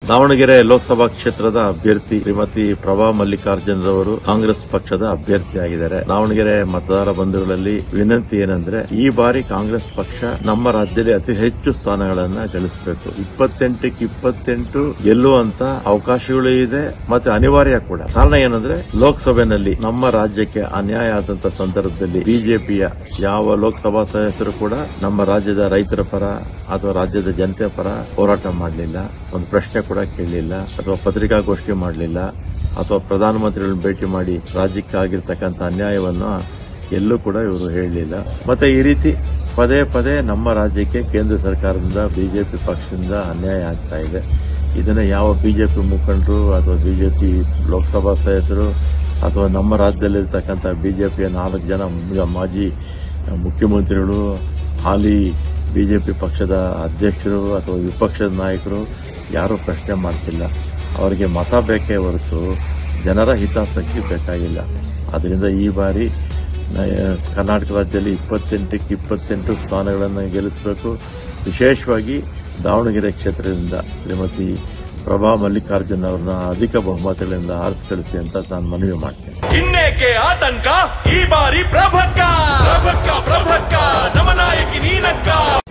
ದಾವಣಗೆರೆ ಲೋಕಸಭಾ ಕ್ಷೇತ್ರದ ಅಭ್ಯರ್ಥಿ ಶ್ರೀಮತಿ ಪ್ರಭಾ ಮಲ್ಲಿಕಾರ್ಜುನರವರು ಕಾಂಗ್ರೆಸ್ ಪಕ್ಷದ ಅಭ್ಯರ್ಥಿಯಾಗಿದ್ದಾರೆ. ದಾವಣಗೆರೆ ಮತದಾರ ಬಂಧುಗಳಲ್ಲಿ ವಿನಂತಿ ಏನಂದ್ರೆ, ಈ ಬಾರಿ ಕಾಂಗ್ರೆಸ್ ಪಕ್ಷ ನಮ್ಮ ರಾಜ್ಯದಲ್ಲಿ ಅತಿ ಹೆಚ್ಚು ಸ್ಥಾನಗಳನ್ನ ಗಳಿಸಬೇಕು. 28ಕ್ಕೆ 28 ಗೆಲ್ಲುವಂತ ಅವಕಾಶಗಳು ಇದೆ ಮತ್ತೆ ಅನಿವಾರ್ಯ ಕೂಡ. ಕಾರಣ ಏನಂದ್ರೆ, ಲೋಕಸಭೆಯಲ್ಲಿ ನಮ್ಮ ರಾಜ್ಯಕ್ಕೆ ಅನ್ಯಾಯ ಆದಂತ ಸಂದರ್ಭದಲ್ಲಿ ಬಿಜೆಪಿಯ ಯಾವ ಲೋಕಸಭಾ ಸದಸ್ಯರು ಕೂಡ ನಮ್ಮ ರಾಜ್ಯದ ರೈತರ ಪರ ಅಥವಾ ರಾಜ್ಯದ ಜನತೆ ಪರ ಹೋರಾಟ ಮಾಡಲಿಲ್ಲ, ಒಂದು ಪ್ರಶ್ನೆ ಕೂಡ ಕೇಳಲಿಲ್ಲ, ಅಥವಾ ಪತ್ರಿಕಾಗೋಷ್ಠಿ ಮಾಡಲಿಲ್ಲ, ಅಥವಾ ಪ್ರಧಾನಮಂತ್ರಿಗಳನ್ನು ಭೇಟಿ ಮಾಡಿ ರಾಜ್ಯಕ್ಕೆ ಆಗಿರ್ತಕ್ಕಂಥ ಅನ್ಯಾಯವನ್ನು ಎಲ್ಲೂ ಕೂಡ ಇವರು ಹೇಳಲಿಲ್ಲ. ಮತ್ತೆ ಈ ರೀತಿ ಪದೇ ಪದೇ ನಮ್ಮ ರಾಜ್ಯಕ್ಕೆ ಕೇಂದ್ರ ಸರ್ಕಾರದಿಂದ ಬಿಜೆಪಿ ಪಕ್ಷದಿಂದ ಅನ್ಯಾಯ ಆಗ್ತಾ ಇದೆ. ಇದನ್ನ ಯಾವ ಬಿಜೆಪಿ ಮುಖಂಡರು ಅಥವಾ ಬಿಜೆಪಿ ಲೋಕಸಭಾ ಸದಸ್ಯರು ಅಥವಾ ನಮ್ಮ ರಾಜ್ಯದಲ್ಲಿರ್ತಕ್ಕಂಥ ಬಿಜೆಪಿಯ 4 ಜನ ಮಾಜಿ ಮುಖ್ಯಮಂತ್ರಿಗಳು, ಹಾಲಿ ಬಿಜೆಪಿ ಪಕ್ಷದ ಅಧ್ಯಕ್ಷರು ಅಥವಾ ವಿಪಕ್ಷದ ನಾಯಕರು ಯಾರೂ ಪ್ರಶ್ನೆ ಮಾಡ್ತಿಲ್ಲ. ಅವರಿಗೆ ಮತ ಬೇಕೇ ಹೊರತು ಜನರ ಹಿತಾಸಕ್ತಿ ಬೇಕಾಗಿಲ್ಲ. ಆದ್ದರಿಂದ ಈ ಬಾರಿ ಕರ್ನಾಟಕ ರಾಜ್ಯದಲ್ಲಿ 28ಕ್ಕೆ 28 ಸ್ಥಾನಗಳನ್ನು ಗೆಲ್ಲಿಸಬೇಕು. ವಿಶೇಷವಾಗಿ ದಾವಣಗೆರೆ ಕ್ಷೇತ್ರದಿಂದ ಶ್ರೀಮತಿ ಪ್ರಭಾ ಮಲ್ಲಿಕಾರ್ಜುನ್ ಅವರನ್ನ ಅಧಿಕ ಬಹುಮತಗಳಿಂದ ಆರಿಸಿ ಕಳಿಸಿ ಅಂತ ನಾನು ಮನವಿ ಮಾಡ್ತೇನೆ. ಇನ್ನೇಕೆ ಆತಂಕ, ಈ ಬಾರಿ ಪ್ರಭಕ್ಕ ನಮ್ಮ ನಾಯಕಿ ನೀನಕ್ಕ.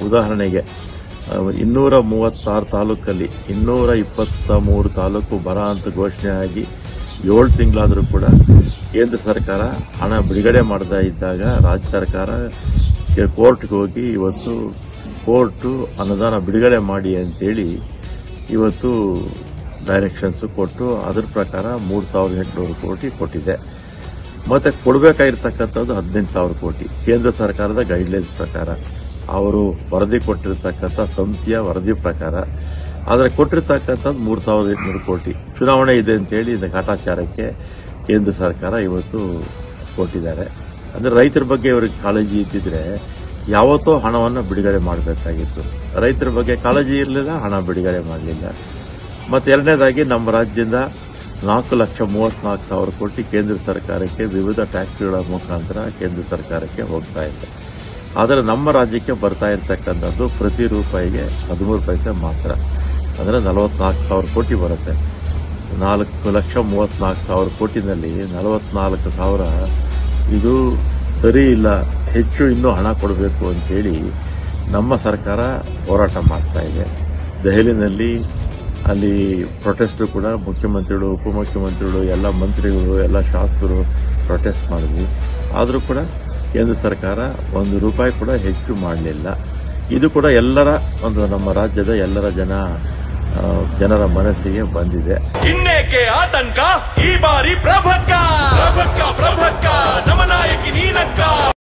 ಉದಾಹರಣೆಗೆ 236 ತಾಲೂಕಲ್ಲಿ 223 ತಾಲೂಕು ಬರ ಅಂತ ಘೋಷಣೆ ಆಗಿ 7 ತಿಂಗಳಾದರೂ ಕೂಡ ಕೇಂದ್ರ ಸರ್ಕಾರ ಹಣ ಬಿಡುಗಡೆ ಮಾಡದೇ ಇದ್ದಾಗ ರಾಜ್ಯ ಸರ್ಕಾರ ಕೋರ್ಟ್ಗೆ ಹೋಗಿ ಇವತ್ತು ಕೋರ್ಟ್ ಅನುದಾನ ಬಿಡುಗಡೆ ಮಾಡಿ ಅಂತೇಳಿ ಇವತ್ತು ಡೈರೆಕ್ಷನ್ಸ್ ಕೊಟ್ಟು ಅದರ ಪ್ರಕಾರ 3,800 ಕೋಟಿ ಕೊಟ್ಟಿದೆ. ಮತ್ತೆ ಕೊಡಬೇಕಾಗಿರ್ತಕ್ಕಂಥದ್ದು 18,000 ಕೋಟಿ ಕೇಂದ್ರ ಸರ್ಕಾರದ ಗೈಡ್ಲೈನ್ಸ್ ಪ್ರಕಾರ, ಅವರು ವರದಿ ಕೊಟ್ಟಿರ್ತಕ್ಕಂಥ ಸಂಸ್ಥೆಯ ವರದಿ ಪ್ರಕಾರ. ಆದರೆ ಕೊಟ್ಟಿರ್ತಕ್ಕಂಥದ್ದು 3,800 ಕೋಟಿ. ಚುನಾವಣೆ ಇದೆ ಅಂತೇಳಿ ಕಾಟಾಚಾರಕ್ಕೆ ಕೇಂದ್ರ ಸರ್ಕಾರ ಇವತ್ತು ಕೊಟ್ಟಿದ್ದಾರೆ. ಅಂದ್ರೆ ರೈತರ ಬಗ್ಗೆ ಇವರಿಗೆ ಕಾಳಜಿ ಇದ್ದಿದ್ರೆ ಯಾವತ್ತೋ ಹಣವನ್ನು ಬಿಡುಗಡೆ ಮಾಡಬೇಕಾಗಿತ್ತು. ರೈತರ ಬಗ್ಗೆ ಕಾಳಜಿ ಇರಲಿಲ್ಲ, ಹಣ ಬಿಡುಗಡೆ ಮಾಡಲಿಲ್ಲ. ಮತ್ತೆ ಎರಡನೇದಾಗಿ ನಮ್ಮ ರಾಜ್ಯದಿಂದ 4,34,000 ಕೋಟಿ ಕೇಂದ್ರ ಸರ್ಕಾರಕ್ಕೆ ವಿವಿಧ ಟ್ಯಾಕ್ಸ್ಗಳ ಮುಖಾಂತರ ಕೇಂದ್ರ ಸರ್ಕಾರಕ್ಕೆ ಹೋಗ್ತಾ ಇದೆ. ಆದರೆ ನಮ್ಮ ರಾಜ್ಯಕ್ಕೆ ಬರ್ತಾ ಇರತಕ್ಕಂಥದ್ದು ಪ್ರತಿ ರೂಪಾಯಿಗೆ 13 ಪೈಸೆ ಮಾತ್ರ. ಅಂದರೆ 44,000 ಕೋಟಿ ಬರುತ್ತೆ. 4,34,000 ಕೋಟಿನಲ್ಲಿ 44,000 ಇದು ಸರಿ ಇಲ್ಲ, ಹೆಚ್ಚು ಇನ್ನೂ ಹಣ ಕೊಡಬೇಕು ಅಂತೇಳಿ ನಮ್ಮ ಸರ್ಕಾರ ಹೋರಾಟ ಮಾಡ್ತಾ ಇದೆ. ದೆಹಲಿನಲ್ಲಿ ಅಲ್ಲಿ ಪ್ರೊಟೆಸ್ಟ್ ಕೂಡ ಮುಖ್ಯಮಂತ್ರಿಗಳು, ಉಪಮುಖ್ಯಮಂತ್ರಿಗಳು, ಎಲ್ಲ ಮಂತ್ರಿಗಳು, ಎಲ್ಲ ಶಾಸಕರು ಪ್ರೊಟೆಸ್ಟ್ ಮಾಡಿದ್ವಿ. ಆದರೂ ಕೂಡ ಕೇಂದ್ರ ಸರ್ಕಾರ 1 ರೂಪಾಯಿ ಕೂಡ ಹೆಚ್ಚು ಮಾಡಲಿಲ್ಲ. ಇದು ಕೂಡ ಎಲ್ಲರ ನಮ್ಮ ರಾಜ್ಯದ ಎಲ್ಲರ ಜನರ ಮನಸ್ಸಿಗೆ ಬಂದಿದೆ. ಇನ್ನೇಕೆ ಆತಂಕ, ಈ ಬಾರಿ ಪ್ರಭಾ